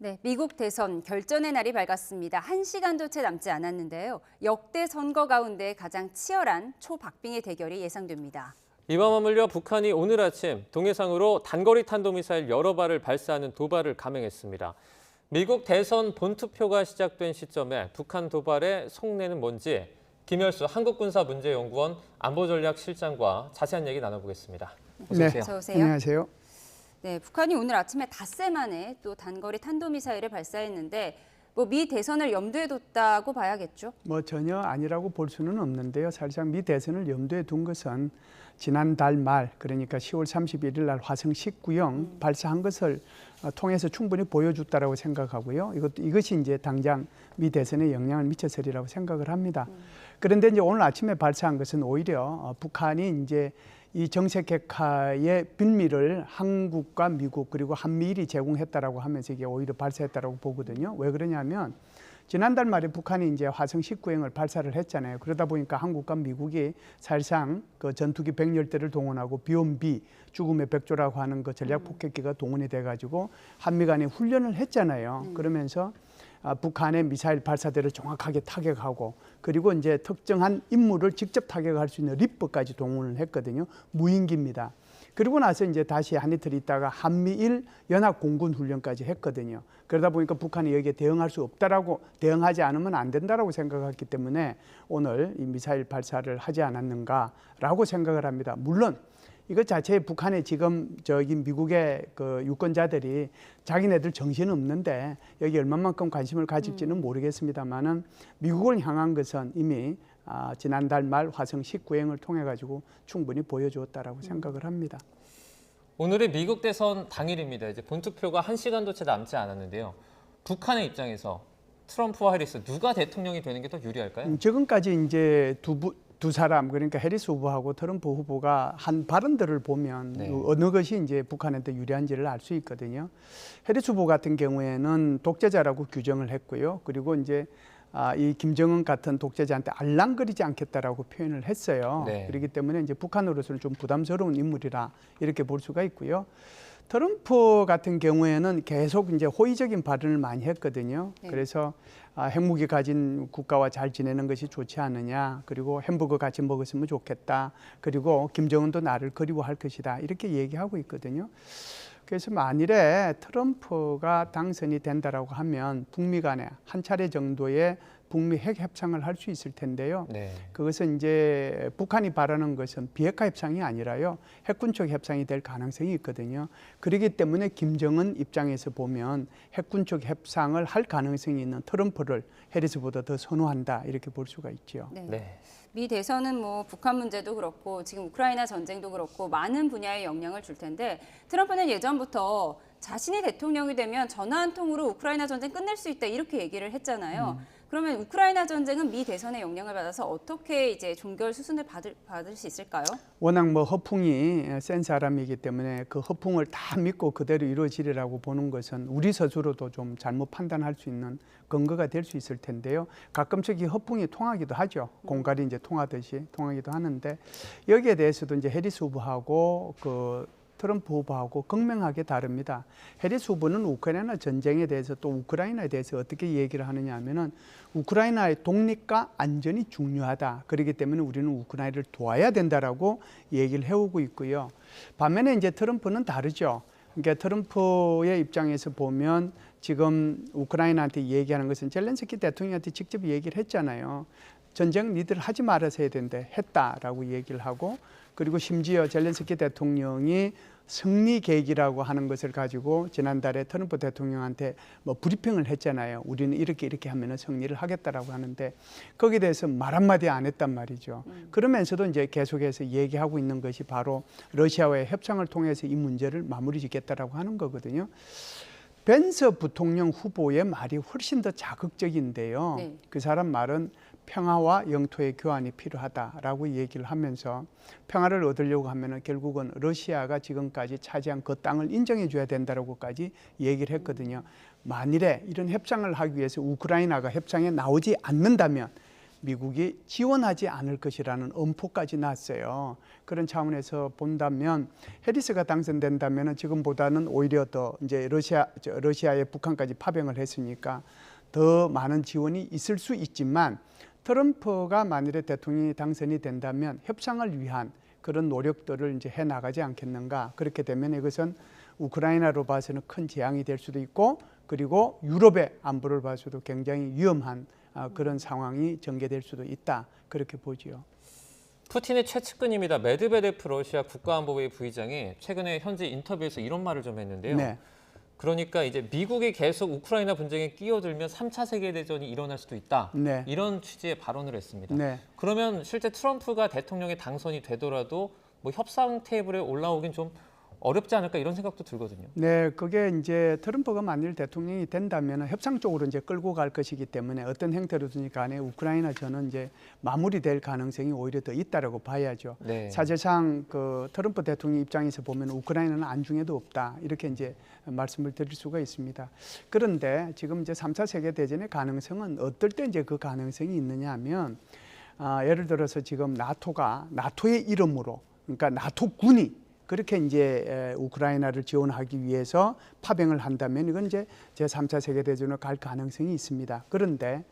네, 미국 대선 결전의 날이 밝았습니다. 1시간도 채 남지 않았는데요. 역대 선거 가운데 가장 치열한 초박빙의 대결이 예상됩니다. 이와 맞물려 북한이 오늘 아침 동해상으로 단거리 탄도미사일 여러 발을 발사하는 도발을 감행했습니다. 미국 대선 본투표가 시작된 시점에 북한 도발의 속내는 뭔지 김열수 한국군사문제연구원 안보전략실장과 자세한 얘기 나눠보겠습니다. 어서 오세요. 어서 오세요. 안녕하세요. 네, 북한이 오늘 아침에 닷새 만에 또 단거리 탄도미사일을 발사했는데 미 대선을 염두에 뒀다고 봐야겠죠? 전혀 아니라고 볼 수는 없는데요. 사실상 미 대선을 염두에 둔 것은 지난달 말, 그러니까 10월 31일 날 화성 19형 발사한 것을 통해서 충분히 보여줬다라고 생각하고요. 이것이 이제 당장 미 대선에 영향을 미쳤으리라고 생각을 합니다. 그런데 이제 오늘 아침에 발사한 것은 오히려 북한이 이제 이 정세 객하의 빌미를 한국과 미국 그리고 한미일이 제공했다라고 하면서 이게 오히려 발사했다라고 보거든요. 왜 그러냐면 지난달 말에 북한이 이제 화성 19형을 발사를 했잖아요. 그러다 보니까 한국과 미국이 사실상 그 전투기 100열대를 동원하고 비온비 죽음의 백조라고 하는 그 전략 폭격기가 동원이 돼가지고 한미 간에 훈련을 했잖아요. 그러면서 북한의 미사일 발사대를 정확하게 타격하고 그리고 이제 특정한 임무를 직접 타격할 수 있는 리퍼까지 동원을 했거든요. 무인기입니다. 그리고 나서 이제 다시 한 이틀 있다가 한미일 연합 공군 훈련까지 했거든요. 그러다 보니까 북한이 여기에 대응할 수 없다라고 대응하지 않으면 안 된다라고 생각했기 때문에 오늘 이 미사일 발사를 하지 않았는가라고 생각을 합니다. 물론 이것 자체에 북한의 지금 미국의 그 유권자들이 자기네들 정신 없는데 여기 얼마만큼 관심을 가질지는 모르겠습니다만은 미국을 향한 것은 이미 지난달 말 화성 19형을 통해 가지고 충분히 보여주었다라고 생각을 합니다. 오늘이 미국 대선 당일입니다. 이제 본투표가 1시간도 채 남지 않았는데요. 북한의 입장에서 트럼프와 해리스 누가 대통령이 되는 게 더 유리할까요? 지금까지 이제 두 사람 그러니까 해리스 후보하고 트럼프 후보가 한 발언들을 보면 어느 것이 이제 북한한테 유리한지를 알 수 있거든요. 해리스 후보 같은 경우에는 독재자라고 규정을 했고요. 그리고 이제 이 김정은 같은 독재자한테 알랑거리지 않겠다라고 표현을 했어요. 그렇기 때문에 이제 북한으로서는 좀 부담스러운 인물이라 이렇게 볼 수가 있고요. 트럼프 같은 경우에는 계속 이제 호의적인 발언을 많이 했거든요. 그래서 핵무기 가진 국가와 잘 지내는 것이 좋지 않느냐. 그리고 햄버거 같이 먹었으면 좋겠다. 그리고 김정은도 나를 그리워할 것이다. 이렇게 얘기하고 있거든요. 그래서 만일에 트럼프가 당선이 된다라고 하면 북미 간에 한 차례 정도의 북미 핵 협상을 할 수 있을 텐데요. 그것은 이제 북한이 바라는 것은 비핵화 협상이 아니라요. 핵군축 협상이 될 가능성이 있거든요. 그렇기 때문에 김정은 입장에서 보면 핵군축 협상을 할 가능성이 있는 트럼프를 해리스보다 더 선호한다 이렇게 볼 수가 있죠. 미 대선은 북한 문제도 그렇고 지금 우크라이나 전쟁도 그렇고 많은 분야에 영향을 줄 텐데 트럼프는 예전부터 자신이 대통령이 되면 전화 한 통으로 우크라이나 전쟁 끝낼 수 있다 이렇게 얘기를 했잖아요. 그러면 우크라이나 전쟁은 미 대선의 영향을 받아서 어떻게 이제 종결 수순을 받을 수 있을까요? 워낙 허풍이 센 사람이기 때문에 그 허풍을 다 믿고 그대로 이루어지리라고 보는 것은 우리 스스로도 좀 잘못 판단할 수 있는 근거가 될 수 있을 텐데요. 가끔씩 이 허풍이 통하기도 하죠. 공갈이 이제 통하듯이 통하기도 하는데 여기에 대해서도 이제 해리스 후보하고 트럼프 후보하고 극명하게 다릅니다. 해리스 후보는 우크라이나 전쟁에 대해서 또 우크라이나에 대해서 어떻게 얘기를 하느냐 하면은 우크라이나의 독립과 안전이 중요하다. 그렇기 때문에 우리는 우크라이나를 도와야 된다라고 얘기를 해오고 있고요. 반면에 이제 트럼프는 다르죠. 그러니까 트럼프의 입장에서 보면 지금 우크라이나한테 얘기하는 것은 젤렌스키 대통령한테 직접 얘기를 했잖아요. 전쟁 니들 하지 말아서 해야 된대 했다라고 얘기를 하고 그리고 심지어 젤렌스키 대통령이 승리 계획이라고 하는 것을 가지고 지난달에 트럼프 대통령한테 브리핑을 했잖아요. 우리는 이렇게 하면 승리를 하겠다라고 하는데 거기에 대해서 말 한마디 안 했단 말이죠. 그러면서도 이제 계속해서 얘기하고 있는 것이 바로 러시아와의 협상을 통해서 이 문제를 마무리 짓겠다라고 하는 거거든요. 벤스 부통령 후보의 말이 훨씬 더 자극적인데요. 그 사람 말은 평화와 영토의 교환이 필요하다라고 얘기를 하면서 평화를 얻으려고 하면 결국은 러시아가 지금까지 차지한 그 땅을 인정해 줘야 된다라고까지 얘기를 했거든요. 만일에 이런 협상을 하기 위해서 우크라이나가 협상에 나오지 않는다면 미국이 지원하지 않을 것이라는 엄포까지 났어요. 그런 차원에서 본다면 해리스가 당선된다면 지금보다는 오히려 더 이제 러시아의 북한까지 파병을 했으니까 더 많은 지원이 있을 수 있지만 트럼프가 만일에 대통령이 당선이 된다면 협상을 위한 그런 노력들을 이제 해 나가지 않겠는가. 그렇게 되면 이것은 우크라이나로 봐서는 큰 재앙이 될 수도 있고 그리고 유럽의 안보를 봐서도 굉장히 위험한 그런 상황이 전개될 수도 있다. 그렇게 보지요. 푸틴의 최측근입니다. 메드베데프 러시아 국가안보회 부의장이 최근에 현지 인터뷰에서 이런 말을 좀 했는데요. 네. 그러니까 이제 미국이 계속 우크라이나 분쟁에 끼어들면 3차 세계대전이 일어날 수도 있다. 네. 이런 취지의 발언을 했습니다. 네. 그러면 실제 트럼프가 대통령에 당선이 되더라도 뭐 협상 테이블에 올라오긴 좀 어렵지 않을까 이런 생각도 들거든요. 네, 그게 이제 트럼프가 만일 대통령이 된다면 협상 쪽으로 이제 끌고 갈 것이기 때문에 어떤 형태로든 간에 우크라이나 전은 이제 마무리될 가능성이 오히려 더 있다라고 봐야죠. 네. 사실상 그 트럼프 대통령 입장에서 보면 우크라이나는 안중에도 없다 이렇게 이제 말씀을 드릴 수가 있습니다. 그런데 지금 이제 3차 세계 대전의 가능성은 어떨 때 이제 그 가능성이 있느냐면 예를 들어서 지금 나토의 이름으로 그러니까 나토군이 그렇게 이제 우크라이나를 지원하기 위해서 파병을 한다면 이건 이제 제3차 세계대전으로 갈 가능성이 있습니다. 그런데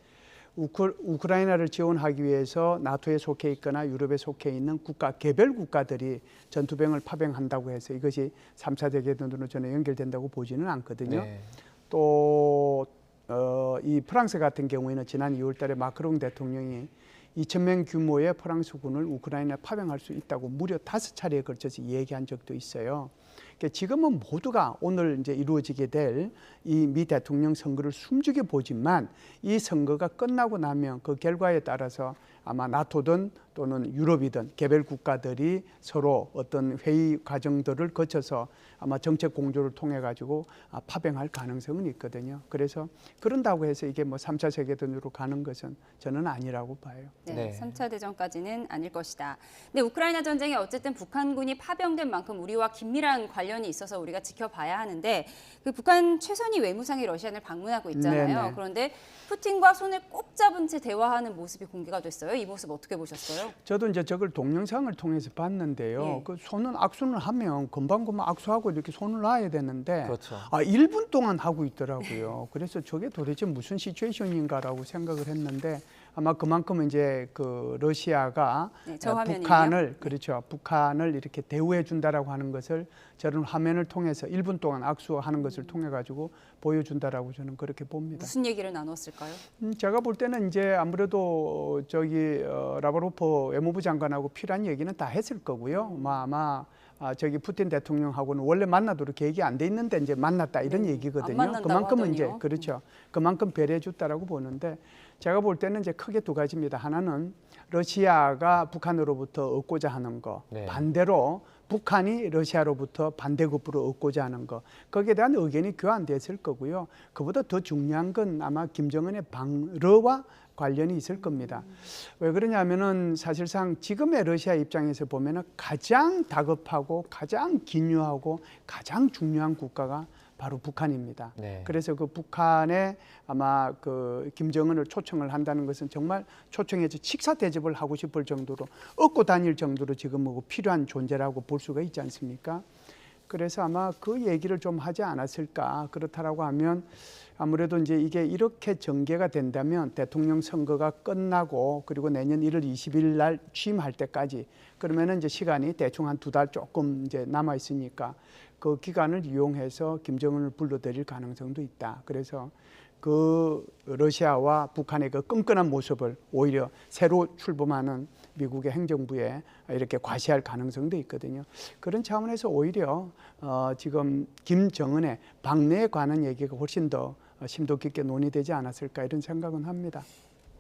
우크라이나를 지원하기 위해서 나토에 속해 있거나 유럽에 속해 있는 개별 국가들이 전투병을 파병한다고 해서 이것이 3차 세계대전으로 저는 연결된다고 보지는 않거든요. 네. 또 이 프랑스 같은 경우에는 지난 2월 달에 마크롱 대통령이 2,000명 규모의 프랑스군을 우크라이나에 파병할 수 있다고 무려 5차례에 걸쳐서 얘기한 적도 있어요. 그러니까 지금은 모두가 오늘 이제 이루어지게 될 이 미 대통령 선거를 숨죽여 보지만 이 선거가 끝나고 나면 그 결과에 따라서 아마 나토든 또는 유럽이든 개별 국가들이 서로 어떤 회의 과정들을 거쳐서 아마 정책 공조를 통해 가지고 파병할 가능성은 있거든요. 그래서 그런다고 해서 이게 뭐 3차 세계대전으로 가는 것은 저는 아니라고 봐요. 네, 네. 3차 대전까지는 아닐 것이다. 근데 우크라이나 전쟁에 어쨌든 북한군이 파병된 만큼 우리와 긴밀한 관련이 있어서 우리가 지켜봐야 하는데 그 북한 최선희 외무상이 러시아를 방문하고 있잖아요. 네네. 그런데 푸틴과 손을 꼭 잡은 채 대화하는 모습이 공개가 됐어요. 이 모습 어떻게 보셨어요? 저도 이제 저걸 동영상을 통해서 봤는데요. 예. 그 손은 악수를 하면 금방금방 악수하고 이렇게 손을 놔야 되는데 그렇죠. 1분 동안 하고 있더라고요. 그래서 저게 도대체 무슨 시츄에이션인가라고 생각을 했는데 아마 그만큼 이제 그 러시아가 네, 저 화면이네요. 북한을 이렇게 대우해 준다라고 하는 것을 저런 화면을 통해서 1분 동안 악수하는 것을 통해 가지고 보여준다라고 저는 그렇게 봅니다. 무슨 얘기를 나눴을까요? 제가 볼 때는 이제 아무래도 라브로프 외무부 장관하고 필요한 얘기는 다 했을 거고요. 아마 저기 푸틴 대통령하고는 원래 만나도록 계획이 안 돼 있는데 이제 만났다 이런 얘기거든요. 만난다고 그만큼은 이제 하더니요. 그렇죠. 그만큼 배려해 줬다라고 보는데 제가 볼 때는 이제 크게 두 가지입니다. 하나는 러시아가 북한으로부터 얻고자 하는 거, 네. 반대로 북한이 러시아로부터 반대급부로 얻고자 하는 거, 거기에 대한 의견이 교환됐을 거고요. 그보다 더 중요한 건 아마 김정은의 방러와 관련이 있을 겁니다. 왜 그러냐면은 사실상 지금의 러시아 입장에서 보면은 가장 다급하고 가장 긴요하고 가장 중요한 국가가 바로 북한입니다. 네. 그래서 그 북한에 아마 그 김정은을 초청을 한다는 것은 정말 초청해서 식사 대접을 하고 싶을 정도로 얻고 다닐 정도로 지금 뭐 필요한 존재라고 볼 수가 있지 않습니까? 그래서 아마 그 얘기를 좀 하지 않았을까. 그렇다라고 하면 아무래도 이제 이게 이렇게 전개가 된다면 대통령 선거가 끝나고 그리고 내년 1월 20일 날 취임할 때까지 그러면은 이제 시간이 대충 한 2달 조금 이제 남아 있으니까 그 기간을 이용해서 김정은을 불러들일 가능성도 있다. 그래서 그 러시아와 북한의 그 끈끈한 모습을 오히려 새로 출범하는 미국의 행정부에 이렇게 과시할 가능성도 있거든요. 그런 차원에서 오히려 지금 김정은의 방내에 관한 얘기가 훨씬 더 심도 깊게 논의되지 않았을까 이런 생각은 합니다.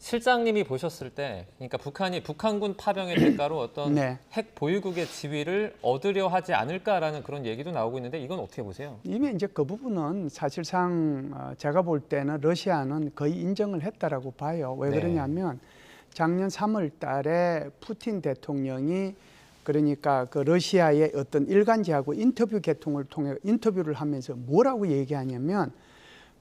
실장님이 보셨을 때, 그러니까 북한이 북한군 파병의 대가로 어떤 네. 핵 보유국의 지위를 얻으려 하지 않을까라는 그런 얘기도 나오고 있는데 이건 어떻게 보세요? 이미 이제 그 부분은 사실상 제가 볼 때는 러시아는 거의 인정을 했다라고 봐요. 왜 네. 그러냐면 작년 3월 달에 푸틴 대통령이 그러니까 그 러시아의 어떤 일간지하고 인터뷰 개통을 통해 인터뷰를 하면서 뭐라고 얘기하냐면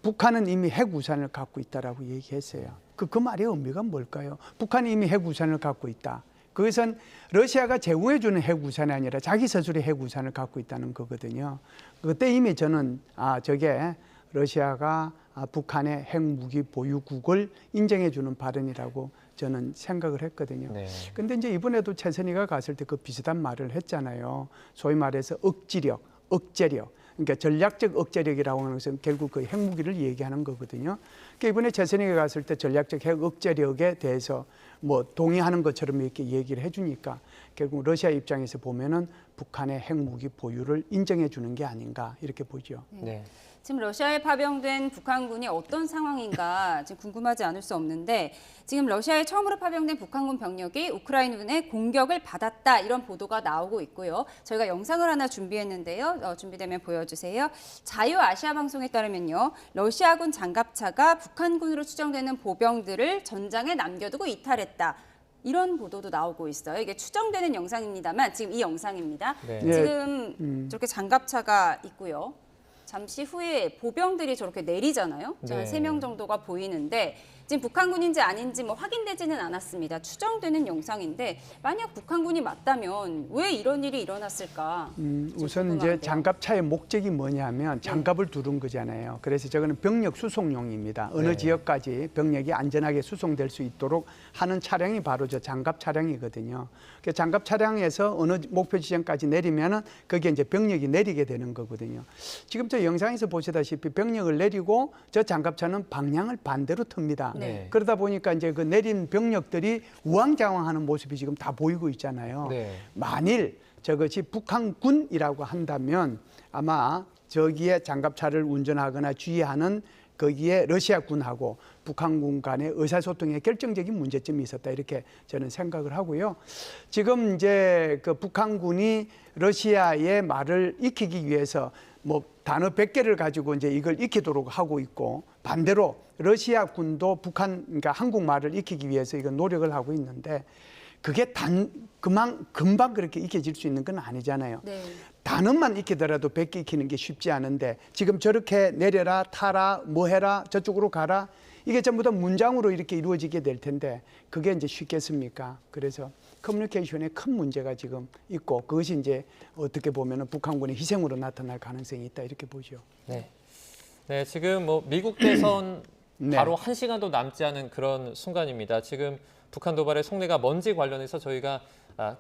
북한은 이미 핵 우산을 갖고 있다라고 얘기했어요. 그 말의 의미가 뭘까요? 북한이 이미 핵우산을 갖고 있다. 그것은 러시아가 제공해주는 핵우산이 아니라 자기 스스로의 핵우산을 갖고 있다는 거거든요. 그때 이미 저는 저게 러시아가 북한의 핵무기 보유국을 인정해주는 발언이라고 저는 생각을 했거든요. 근데 이제 이번에도 최선희가 갔을 때 그 비슷한 말을 했잖아요. 소위 말해서 억지력, 억제력. 그러니까 전략적 억제력이라고 하는 것은 결국 그 핵무기를 얘기하는 거거든요. 그러니까 이번에 최선희가 갔을 때 전략적 핵 억제력에 대해서 뭐 동의하는 것처럼 이렇게 얘기를 해주니까 결국 러시아 입장에서 보면은 북한의 핵무기 보유를 인정해 주는 게 아닌가 이렇게 보죠. 네. 지금 러시아에 파병된 북한군이 어떤 상황인가 지금 궁금하지 않을 수 없는데 지금 러시아에 처음으로 파병된 북한군 병력이 우크라이나군의 공격을 받았다 이런 보도가 나오고 있고요. 저희가 영상을 하나 준비했는데요. 준비되면 보여주세요. 자유아시아 방송에 따르면요. 러시아군 장갑차가 북한군으로 추정되는 보병들을 전장에 남겨두고 이탈했다. 이런 보도도 나오고 있어요. 이게 추정되는 영상입니다만 지금 이 영상입니다. 네. 지금 저렇게 장갑차가 있고요. 잠시 후에 보병들이 저렇게 내리잖아요. 네. 한 3명 정도가 보이는데 지금 북한군인지 아닌지 뭐 확인되지는 않았습니다. 추정되는 영상인데 만약 북한군이 맞다면 왜 이런 일이 일어났을까? 우선 이제 장갑차의 목적이 뭐냐면 장갑을 두른 거잖아요. 그래서 저거는 병력 수송용입니다. 어느 네. 지역까지 병력이 안전하게 수송될 수 있도록 하는 차량이 바로 저 장갑 차량이거든요. 그 장갑 차량에서 어느 목표 지점까지 내리면은 거기에 이제 병력이 내리게 되는 거거든요. 지금 저 영상에서 보시다시피 병력을 내리고 저 장갑차는 방향을 반대로 틉니다. 네. 그러다 보니까 이제 그 내린 병력들이 우왕좌왕하는 모습이 지금 다 보이고 있잖아요. 네. 만일 저것이 북한군이라고 한다면 아마 저기에 장갑차를 운전하거나 주의하는 거기에 러시아군하고 북한군 간의 의사소통에 결정적인 문제점이 있었다 이렇게 저는 생각을 하고요. 지금 이제 그 북한군이 러시아의 말을 익히기 위해서 뭐 단어 100개를 가지고 이제 이걸 익히도록 하고 있고 반대로 러시아군도 그러니까 한국말을 익히기 위해서 이거 노력을 하고 있는데 그게 금방 그렇게 익혀질 수 있는 건 아니잖아요. 네. 단어만 익히더라도 100개 익히는 게 쉽지 않은데 지금 저렇게 내려라, 타라, 뭐 해라, 저쪽으로 가라 이게 전부 다 문장으로 이렇게 이루어지게 될 텐데 그게 이제 쉽겠습니까? 그래서 커뮤니케이션에 큰 문제가 지금 있고 그것이 이제 어떻게 보면 북한군의 희생으로 나타날 가능성이 있다 이렇게 보죠. 네. 네, 지금 뭐 미국 대선 네. 바로 1시간도 남지 않은 그런 순간입니다. 지금 북한 도발의 속내가 뭔지 관련해서 저희가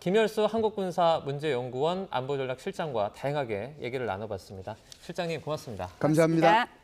김열수 한국군사문제연구원 안보전략실장과 다양하게 얘기를 나눠봤습니다. 실장님 고맙습니다. 감사합니다. 고맙습니다.